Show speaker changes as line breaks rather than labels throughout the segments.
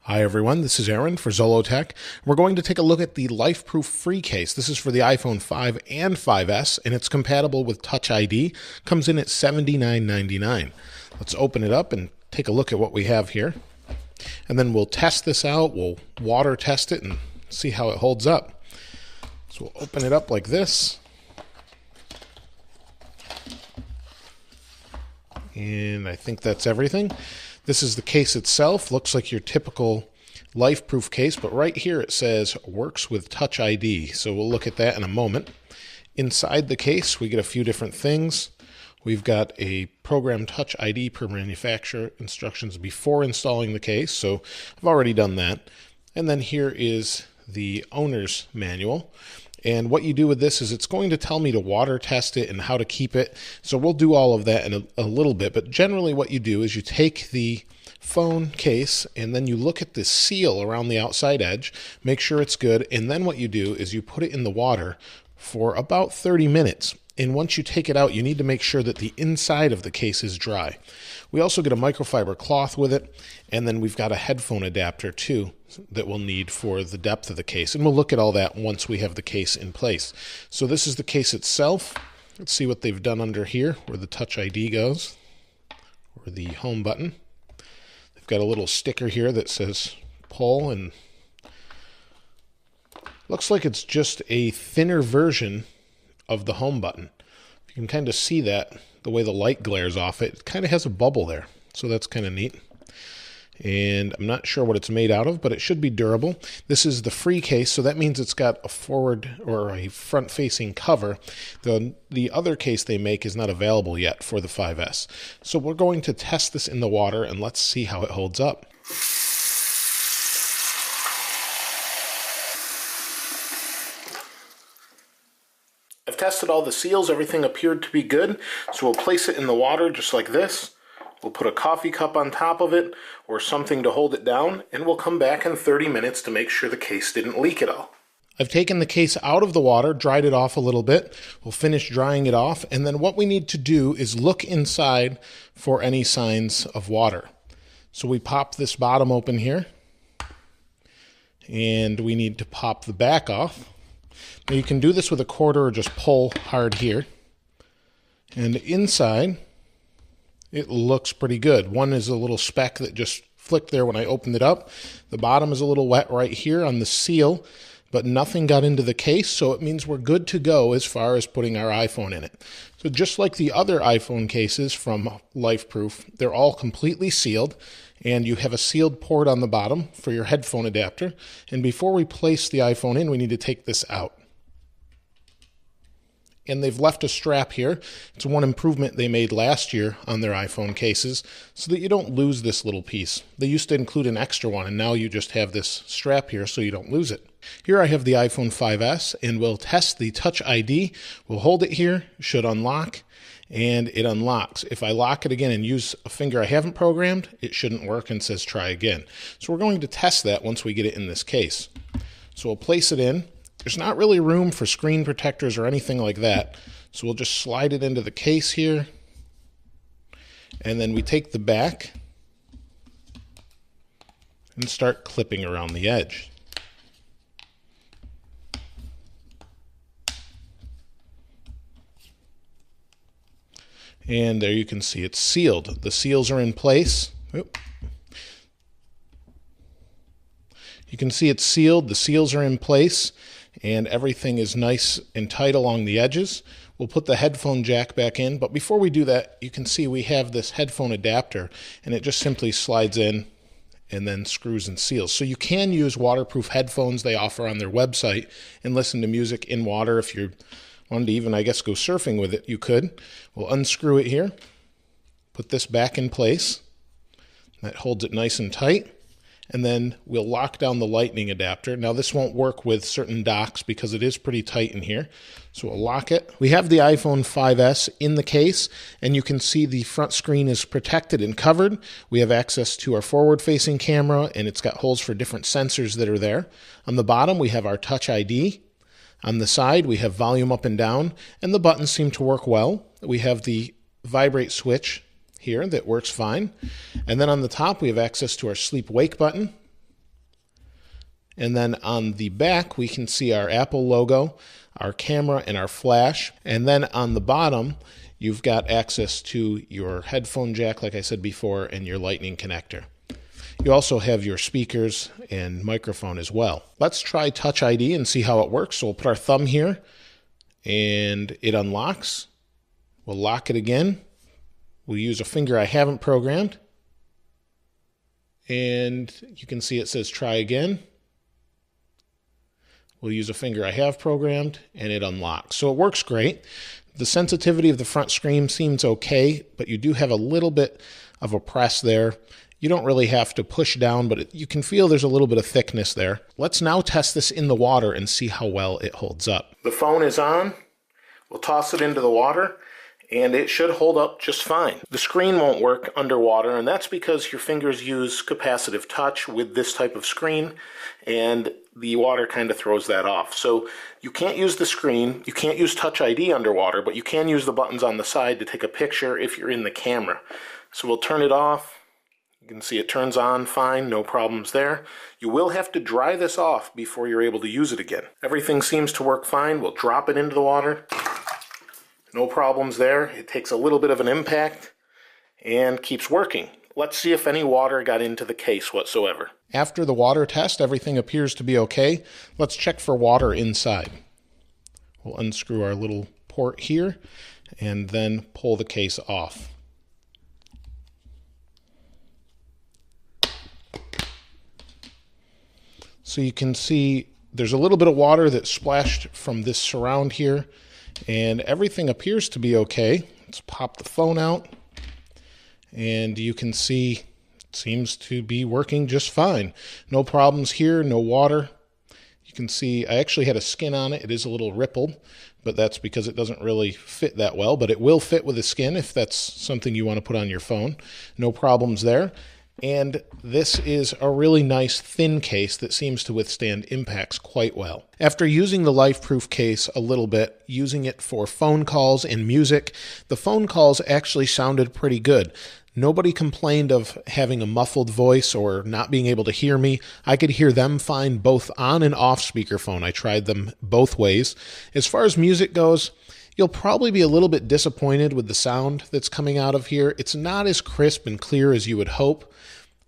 Hi everyone, this is Aaron for Zollotech. We're going to take a look at the LifeProof free case. This is for the iPhone 5 and 5S, and it's compatible with Touch ID. Comes in at $79.99. Let's open it up and take a look at what we have here. And then we'll test this out. We'll water test it and see how it holds up. So we'll open it up like this. And I think that's everything. This is the case itself. Looks like your typical LifeProof case, but right here it says works with Touch ID. So we'll look at that in a moment. Inside the case, we get a few different things. We've got a program Touch ID per manufacturer instructions before installing the case. So I've already done that. And then here is the owner's manual. And what you do with this is it's going to tell me to water test it and how to keep it. So we'll do all of that in a little bit. But generally what you do is you take the phone case and then you look at the seal around the outside edge, make sure it's good. And then what you do is you put it in the water for about 30 minutes. And once you take it out, you need to make sure that the inside of the case is dry. We also get a microfiber cloth with it, and then we've got a headphone adapter too that we'll need for the depth of the case. And we'll look at all that once we have the case in place. So this is the case itself. Let's see what they've done under here where the Touch ID goes, or the home button. They've got a little sticker here that says pull, and looks like it's just a thinner version of the home button. You can kind of see that the way the light glares off it. It kind of has a bubble there, so that's kind of neat. And I'm not sure what it's made out of, but it should be durable. This is the free case, so that means it's got a forward or a front-facing cover. The other case they make is not available yet for the 5S. So we're going to test this in the water, and let's see how it holds up. I've tested all the seals. Everything appeared to be good. So we'll place it in the water just like this. We'll put a coffee cup on top of it or something to hold it down, and we'll come back in 30 minutes to make sure the case didn't leak at all. I've taken the case out of the water, dried it off a little bit. We'll finish drying it off, and then what we need to do is look inside for any signs of water. So we pop this bottom open here, and we need to pop the back off. Now you can do this with a quarter or just pull hard here. And inside, it looks pretty good. One is a little speck that just flicked there when I opened it up. The bottom is a little wet right here on the seal, but nothing got into the case, so it means we're good to go as far as putting our iPhone in it. So just like the other iPhone cases from LifeProof, they're all completely sealed, and you have a sealed port on the bottom for your headphone adapter. And before we place the iPhone in, we need to take this out. And they've left a strap here. It's one improvement they made last year on their iPhone cases so that you don't lose this little piece. They used to include an extra one, and now you just have this strap here so you don't lose it. Here I have the iPhone 5S, and we'll test the Touch ID. We'll hold it here, it should unlock, and it unlocks. If I lock it again and use a finger I haven't programmed, it shouldn't work and says try again. So we're going to test that once we get it in this case. So we'll place it in. There's not really room for screen protectors or anything like that, so we'll just slide it into the case here, and then we take the back and start clipping around the edge. And there you can see it's sealed. The seals are in place. Oop. You can see it's sealed, the seals are in place, and everything is nice and tight along the edges. We'll put the headphone jack back in, but before we do that, you can see we have this headphone adapter, and it just simply slides in and then screws and seals. So you can use waterproof headphones they offer on their website and listen to music in water. If you wanted to even, I guess, go surfing with it, you could. We'll unscrew it here, put this back in place. That holds it nice and tight. And then we'll lock down the lightning adapter. Now this won't work with certain docks because it is pretty tight in here. So we'll lock it. We have the iPhone 5S in the case, and you can see the front screen is protected and covered. We have access to our forward-facing camera, and it's got holes for different sensors that are there. On the bottom, we have our Touch ID. On the side, we have volume up and down, and the buttons seem to work well. We have the vibrate switch here that works fine. And then on the top, we have access to our sleep wake button. And then on the back, we can see our Apple logo, our camera, and our flash. And then on the bottom, you've got access to your headphone jack, like I said before, and your lightning connector. You also have your speakers and microphone as well. Let's try Touch ID and see how it works. So we'll put our thumb here, and it unlocks. We'll lock it again. We'll use a finger I haven't programmed. And you can see it says try again. We'll use a finger I have programmed, and it unlocks. So it works great. The sensitivity of the front screen seems okay, but you do have a little bit of a press there. You don't really have to push down, but you can feel there's a little bit of thickness there. Let's now test this in the water and see how well it holds up. The phone is on. We'll toss it into the water, and it should hold up just fine. The screen won't work underwater, and that's because your fingers use capacitive touch with this type of screen, and the water kind of throws that off. So you can't use the screen, you can't use Touch ID underwater, but you can use the buttons on the side to take a picture if you're in the camera. So we'll turn it off. You can see it turns on fine, no problems there. You will have to dry this off before you're able to use it again. Everything seems to work fine. We'll drop it into the water. No problems there. It takes a little bit of an impact and keeps working. Let's see if any water got into the case whatsoever. After the water test, everything appears to be okay. Let's check for water inside. We'll unscrew our little port here and then pull the case off. So you can see there's a little bit of water that splashed from this surround here, and everything appears to be okay. Let's pop the phone out, and you can see it seems to be working just fine. No problems here, no water. You can see I actually had a skin on it. It is a little rippled, but that's because it doesn't really fit that well, but it will fit with the skin if that's something you want to put on your phone. No problems there. And this is a really nice thin case that seems to withstand impacts quite well. After using the LifeProof case a little bit, using it for phone calls and music, the phone calls actually sounded pretty good. Nobody complained of having a muffled voice or not being able to hear me. I could hear them fine both on and off speakerphone. I tried them both ways. As far as music goes, you'll probably be a little bit disappointed with the sound that's coming out of here. It's not as crisp and clear as you would hope,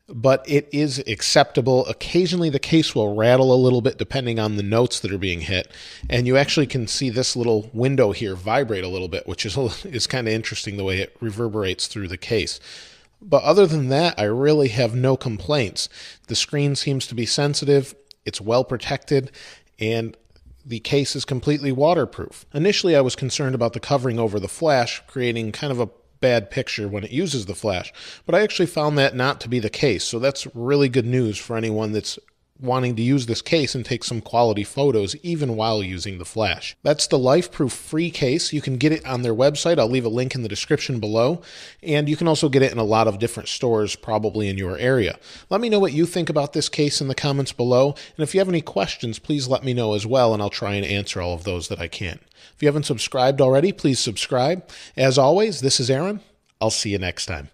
but it is acceptable. Occasionally the case will rattle a little bit depending on the notes that are being hit, and you actually can see this little window here vibrate a little bit, which is kind of interesting the way it reverberates through the case. But other than that, I really have no complaints. The screen seems to be sensitive, it's well protected, and the case is completely waterproof. Initially, I was concerned about the covering over the flash, creating kind of a bad picture when it uses the flash, but I actually found that not to be the case. So that's really good news for anyone that's wanting to use this case and take some quality photos even while using the flash. That's the LifeProof free case. You can get it on their website. I'll leave a link in the description below, and you can also get it in a lot of different stores probably in your area. Let me know what you think about this case in the comments below, and if you have any questions, please let me know as well, and I'll try and answer all of those that I can. If you haven't subscribed already, please subscribe. As always, this is Aaron. I'll see you next time.